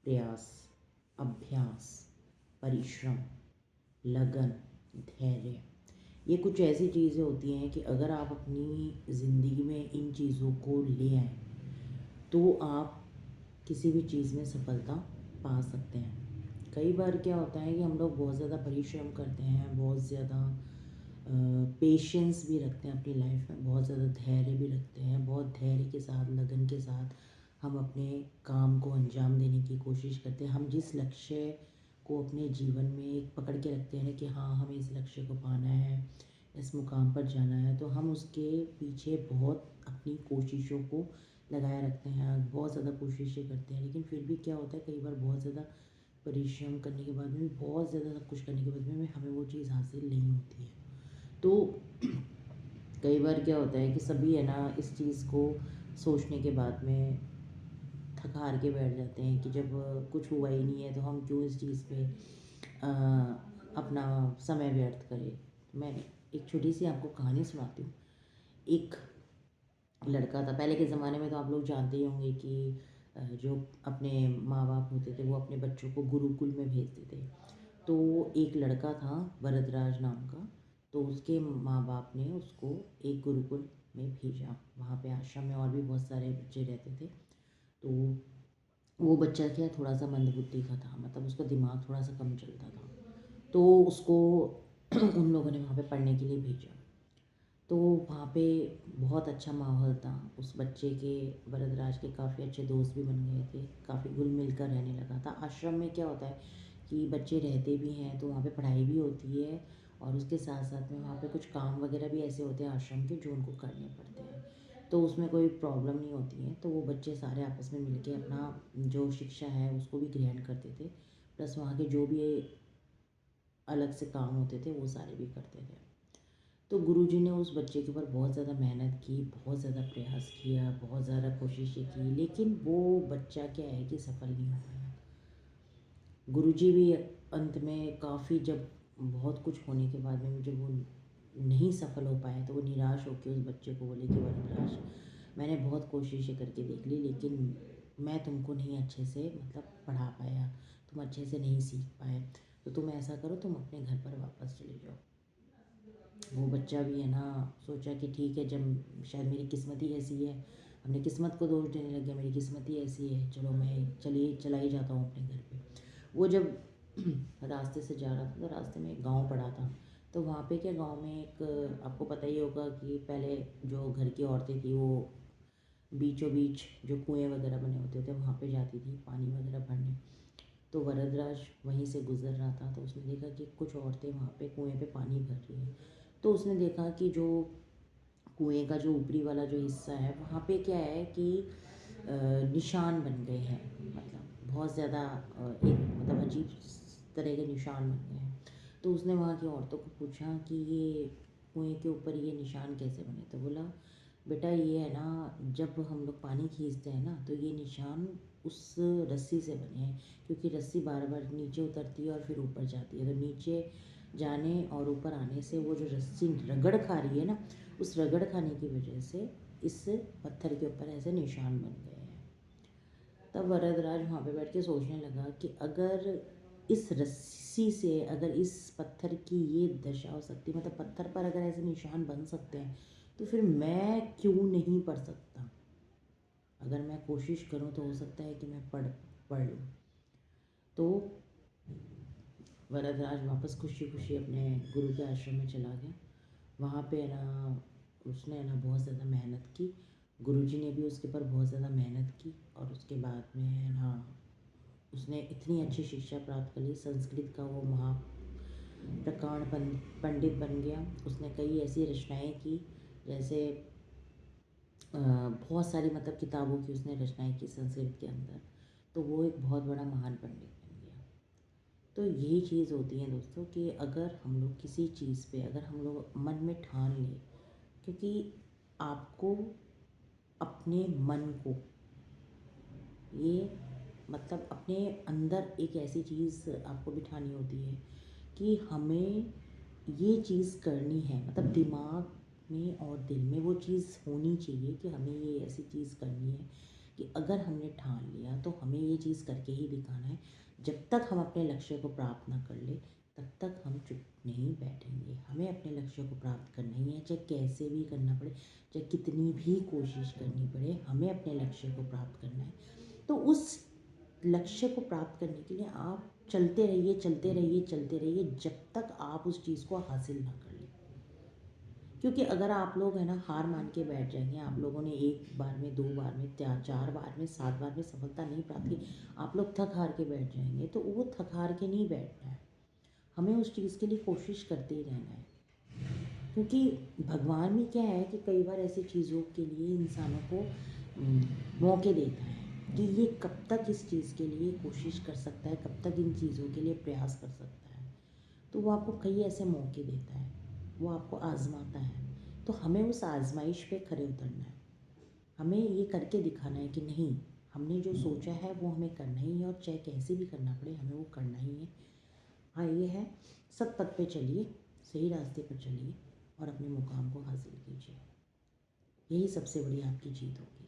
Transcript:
प्रयास, अभ्यास, परिश्रम, लगन, धैर्य, ये कुछ ऐसी चीज़ें होती हैं कि अगर आप अपनी ज़िंदगी में इन चीज़ों को ले आएँ तो आप किसी भी चीज़ में सफलता पा सकते हैं। कई बार क्या होता है कि हम लोग बहुत ज़्यादा परिश्रम करते हैं, बहुत ज़्यादा पेशेंस भी रखते हैं अपनी लाइफ में, बहुत ज़्यादा धैर्य भी रखते हैं, बहुत धैर्य के साथ, लगन के साथ हम अपने काम को अंजाम देने की कोशिश करते हैं। हम जिस लक्ष्य को अपने जीवन में एक पकड़ के रखते हैं कि हाँ, हमें इस लक्ष्य को पाना है, इस मुकाम पर जाना है, तो हम उसके पीछे बहुत अपनी कोशिशों को लगाए रखते हैं, बहुत ज़्यादा कोशिशें करते हैं। लेकिन फिर भी क्या होता है, कई बार बहुत ज़्यादा परिश्रम करने के बाद में भी, बहुत ज़्यादा सब कुछ करने के बाद में भी हमें वो चीज़ हासिल नहीं होती है। तो कई बार क्या होता है कि सभी है ना इस चीज़ को सोचने के बाद में थक हार के बैठ जाते हैं कि जब कुछ हुआ ही नहीं है तो हम क्यों इस चीज़ पे अपना समय व्यर्थ करें। मैं एक छोटी सी आपको कहानी सुनाती हूँ। एक लड़का था, पहले के ज़माने में तो आप लोग जानते ही होंगे कि जो अपने माँ बाप होते थे वो अपने बच्चों को गुरुकुल में भेजते थे। तो एक लड़का था वरदराज नाम का, तो उसके माँ बाप ने उसको एक गुरुकुल में भेजा। वहाँ पे आश्रम में और भी बहुत सारे बच्चे रहते थे। तो वो बच्चा क्या थोड़ा सा मंदबुद्धि का था, मतलब उसका दिमाग थोड़ा सा कम चलता था। तो उसको उन लोगों ने वहाँ पे पढ़ने के लिए भेजा। तो वहाँ पे बहुत अच्छा माहौल था। उस बच्चे के, वरदराज के काफ़ी अच्छे दोस्त भी बन गए थे, काफ़ी घुल मिल कर रहने लगा था। आश्रम में क्या होता है कि बच्चे रहते भी हैं तो वहाँ पे पढ़ाई भी होती है, और उसके साथ साथ में वहाँ पे कुछ काम वगैरह भी ऐसे होते हैं आश्रम के जो उनको करने पड़ते हैं। तो उसमें कोई प्रॉब्लम नहीं होती है। तो वो बच्चे सारे आपस में मिलके अपना जो शिक्षा है उसको भी ग्रहण करते थे, प्लस वहाँ के जो भी अलग से काम होते थे वो सारे भी करते थे। तो गुरुजी ने उस बच्चे के ऊपर बहुत ज़्यादा मेहनत की, बहुत ज़्यादा प्रयास किया, बहुत ज़्यादा कोशिशें की, लेकिन वो बच्चा क्या है कि सफल नहीं हो पाया। गुरुजी भी अंत में काफ़ी, जब बहुत कुछ होने के बाद में जब वो नहीं सफल हो पाया तो वो निराश होकर उस बच्चे को बोले कि वरदराज, मैंने बहुत कोशिशें करके देख ली लेकिन मैं तुमको नहीं अच्छे से मतलब पढ़ा पाया, तुम अच्छे से नहीं सीख पाए, तो तुम ऐसा करो, तुम अपने घर पर वापस चले जाओ। वो बच्चा भी है ना सोचा कि ठीक है, जब शायद मेरी किस्मत ही ऐसी है, हमने किस्मत को दोष देने लग गया, मेरी किस्मत ही ऐसी है, चलो मैं चला ही जाता हूँ अपने घर पे। वो जब रास्ते से जा रहा था तो रास्ते में एक गांव पड़ा था। तो वहाँ पे क्या, गांव में एक, आपको पता ही होगा कि पहले जो घर की औरतें थी वो बीचों बीच जो कुएं वगैरह बने होते थे वहाँ पे जाती थी पानी वगैरह भरने। तो वरदराज वहीं से गुजर रहा था तो उसने देखा कि कुछ औरतें वहाँ पे कुएं पे पानी भर रही हैं। तो उसने देखा कि जो कुएं का जो ऊपरी वाला जो हिस्सा है वहाँ पे क्या है कि निशान बन गए हैं, मतलब बहुत ज़्यादा एक मतलब अजीब तरह के निशान बन गए हैं। तो उसने वहाँ की औरतों को पूछा कि ये कुएं के ऊपर ये निशान कैसे बने। तो बोला, बेटा ये है ना, जब हम लोग पानी खींचते हैं ना तो ये निशान उस रस्सी से बने हैं, क्योंकि रस्सी बार बार नीचे उतरती है और फिर ऊपर जाती है, तो नीचे जाने और ऊपर आने से वो जो रस्सी रगड़ खा रही है ना, उस रगड़ खाने की वजह से इस पत्थर के ऊपर ऐसे निशान बन गए हैं। तब वरदराज वहाँ पे बैठ के सोचने लगा कि अगर इस रस्सी से अगर इस पत्थर की ये दशा हो सकती, मतलब पत्थर पर अगर ऐसे निशान बन सकते हैं, तो फिर मैं क्यों नहीं पढ़ सकता। अगर मैं कोशिश करूँ तो हो सकता है कि मैं पढ़ लूँ। तो वरदराज वापस खुशी खुशी अपने गुरु के आश्रम में चला गया। वहाँ पे है ना उसने है ना बहुत ज़्यादा मेहनत की, गुरुजी ने भी उसके ऊपर बहुत ज़्यादा मेहनत की, और उसके बाद में है ना उसने इतनी अच्छी शिक्षा प्राप्त कर ली, संस्कृत का वो प्रकांड पंडित बन गया। उसने कई ऐसी रचनाएं की, जैसे बहुत सारी मतलब किताबों की उसने रचनाएं की संस्कृत के अंदर। तो वो एक बहुत बड़ा महान पंडित बन गया। तो यही चीज़ होती है दोस्तों कि अगर हम लोग किसी चीज़ पे अगर हम लोग मन में ठान लें, क्योंकि आपको अपने मन को ये मतलब अपने अंदर एक ऐसी चीज़ आपको बिठानी होती है कि हमें ये चीज़ करनी है, मतलब दिमाग में और दिल में वो चीज़ होनी चाहिए कि हमें ये ऐसी चीज़ करनी है कि अगर हमने ठान लिया तो हमें ये चीज़ करके ही दिखाना है। जब तक हम अपने लक्ष्य को प्राप्त ना कर ले तब तक हम चुप नहीं बैठेंगे। हमें अपने लक्ष्य को प्राप्त करना ही है, चाहे कैसे भी करना पड़े, चाहे कितनी भी कोशिश करनी पड़े, हमें अपने लक्ष्य को प्राप्त करना है। तो उस लक्ष्य को प्राप्त करने के लिए आप चलते रहिए, चलते रहिए, चलते रहिए, जब तक आप उस चीज़ को हासिल ना कर लें। क्योंकि अगर आप लोग है ना हार मान के बैठ जाएंगे, आप लोगों ने एक बार में, दो बार में, चार बार में, 7 बार में सफलता नहीं प्राप्त की, आप लोग थक हार के बैठ जाएंगे, तो वो थक हार के नहीं बैठना है। हमें उस चीज़ के लिए कोशिश करते ही रहना है। क्योंकि भगवान भी क्या है कि कई बार ऐसी चीज़ों के लिए इंसानों को मौके देता है कि ये कब तक इस चीज़ के लिए कोशिश कर सकता है, कब तक इन चीज़ों के लिए प्रयास कर सकता है। तो वो आपको कई ऐसे मौके देता है, वो आपको आजमाता है। तो हमें उस आजमाइश पे खरे उतरना है। हमें ये करके दिखाना है कि नहीं, हमने जो सोचा है वो हमें करना ही है, और चाहे कैसे भी करना पड़े हमें वो करना ही है। हाँ, ये है, सत्पथ पे चलिए, सही रास्ते पर चलिए और अपने मुकाम को हासिल कीजिए। यही सबसे बड़ी आपकी जीत होगी।